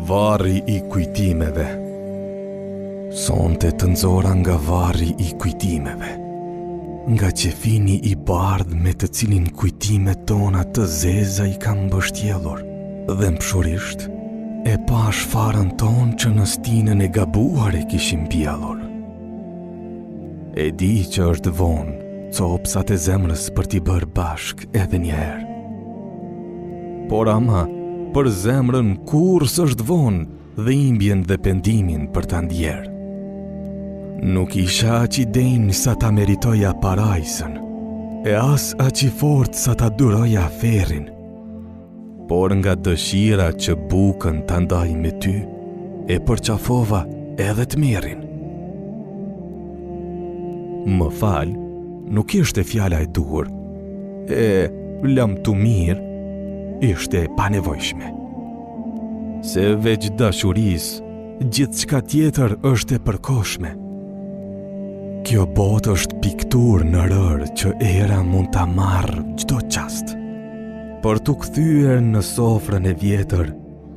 Varri I kujtimeve. Sonte të nxora nga varri I kujtimeve, nga qefini I bardh me të cilin kujtimet tona të zeza I kam mbështjellur, dhe mshurisht e pa shfarën ton që në stinën e gabuar e kishim pjellur. E di që është vonë, copsat e zemrës për t'i bërë bashk edhe njerë. Por ama, për zemrën kur s'është vonë dhe imbjen dhe pendimin për ta ndjerë. Nuk isha aq I denjë sa ta meritoja parajsën, e as aq I fortë sa ta duroja aferin, por nga dëshira që bukën ta ndaj me ty, e përqafova edhe të mirin. Më fal, nuk ishte fjala e dur, e lam të mirë, ishte panevojshme. Se veç dashuris, gjithçka tjetër është e përkohshme. Kjo botë është piktur në rër që era mund ta marrë çdo qast. Për t'u kthyer në sofrën e vjetër,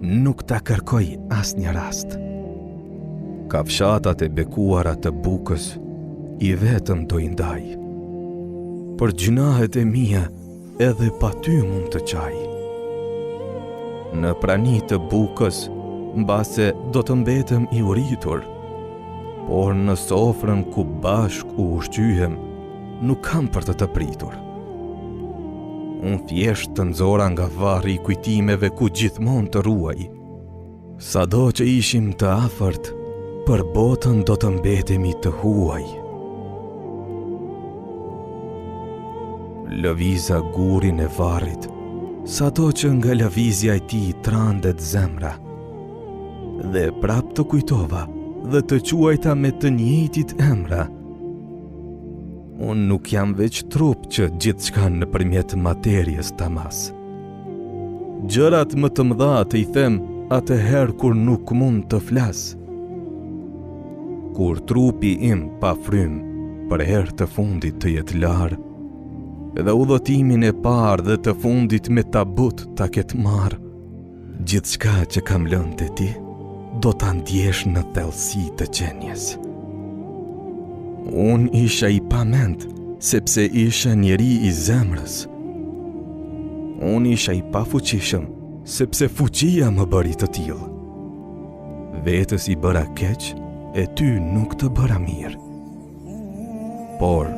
nuk ta kërkoj asnjë rast. Kafshatat e bekuara të bukës, I vetëm do I ndaj. Për gjinahet e mia, edhe pa ty mund të qaj. Në prani të bukës, mbase do të mbetem I uritur, por në sofrën ku bashk u ushqyhem, nuk kam për të pritur. Unë thjesht të nxora nga varri I kujtimeve ku gjithmonë të ruaj. Sado që ishim të afërt, për botën do të mbetemi të huaj. Lëviza gurin e varrit, sado që nga lëvizja e tij trandet zemra. Dhe prap të kujtova dhe të quajta me të njëjtit emra. Unë nuk jam veç trup që gjithçka nëpërmjet materjes ta mas. Gjërat më të mëdha të I them atëherë kur nuk mund të flas. Kur trupi im pa frym për herë të fundit të jetë larë, edhe udhëtimin e parë dhe të fundit me tabut ta ketë marrë, gjithçka që kam lënë te ti, do ta ndjesh në thellësi të qenjes. Unë isha I pamend, sepse isha njeri I zemrës. Unë isha I pafuqishëm, sepse fuqia më bëri të tillë. Vetës I bëra keq, e ty nuk të bëra mirë. Por,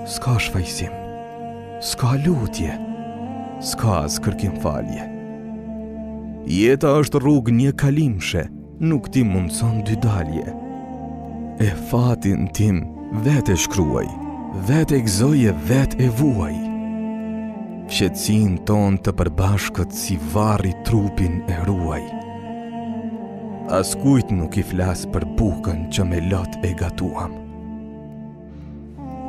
s'ka shfaqsim, s'ka lutje, s'ka as kërkim falje. Jeta është rrugë një kalimshe, nuk ti mundson dy dalje. E fatin tim vetë e shkruaj, vetë e gëzoje, vetë e vuaj. Fshetsin ton të përbashkët si varri trupin e ruaj. As kujt nuk I flas për bukën që me lot e gatuam.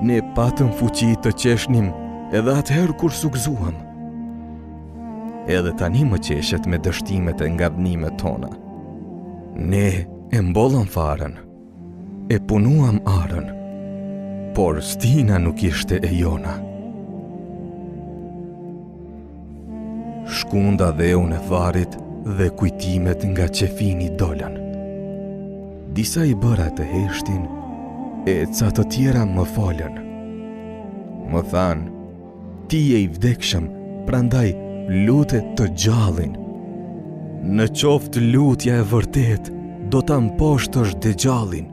Ne patëm fuqi të qeshnim edhe atëherë kur sugzuam. Edhe tani më qeshet me dështimet e ngavnimet tona. Ne e mbollëm farën, e punuam arën, por stina nuk ishte e jona. Shkunda dhe unë e varit dhe kujtimet nga qefini dolën. Disa I bëra të heshtin, e ca të tjera më folën. Më thanë, ti je I vdekshëm, prandaj lutet të gjallin. Në qoftë lutja e vërtet, do ta mposhtësh dëgjallin.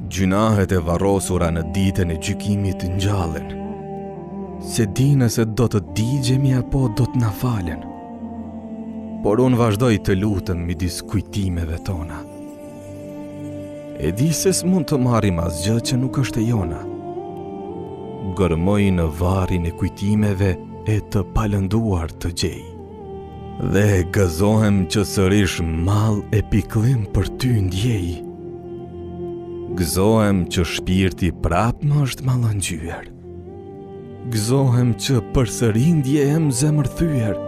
Gjunahet e varrosura në ditën e gjykimit ngjallen. Se di nëse do të digjemi apo do të na falen. Por unë vazhdoj të lutem midis kujtimeve tona. E di se s'mund të marrim asgjë që nuk është e jona. Gërmoj në varrin e kujtimeve e të palënduar të gjej. Dhe gëzohem që sërish mall e pikëllim për ty ndjej. Gëzohem që shpirti prap më është mallëngjyer. Gëzohem që përsëri ndjehem zemërthyer,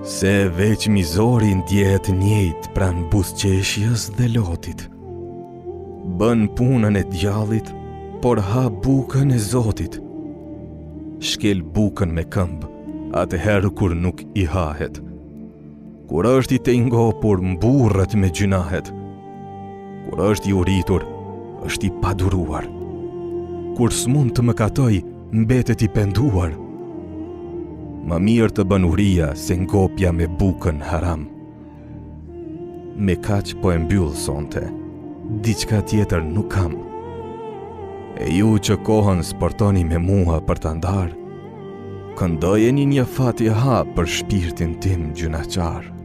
se veç mizori ndjehet njëjt pran buzëqeshjes dhe lotit. Bën punën e djallit, por ha bukën e Zotit. Shkel bukën me këmbë, atëherë kur nuk I hahet. kur është i tengopur mburret me gjunahet, kur është i uritur, është i paduruar, kur s'mund të mëkatoj, mbetet i penduar. Më mirë të bën uria se ngopja me bukën haram. Me kaq po e mbyll sonte, diçka tjetër nuk kam. E ju që kohën sportoni me mua për të ndarë, këndojeni një fatiha për shpirtin tim gjunaqar.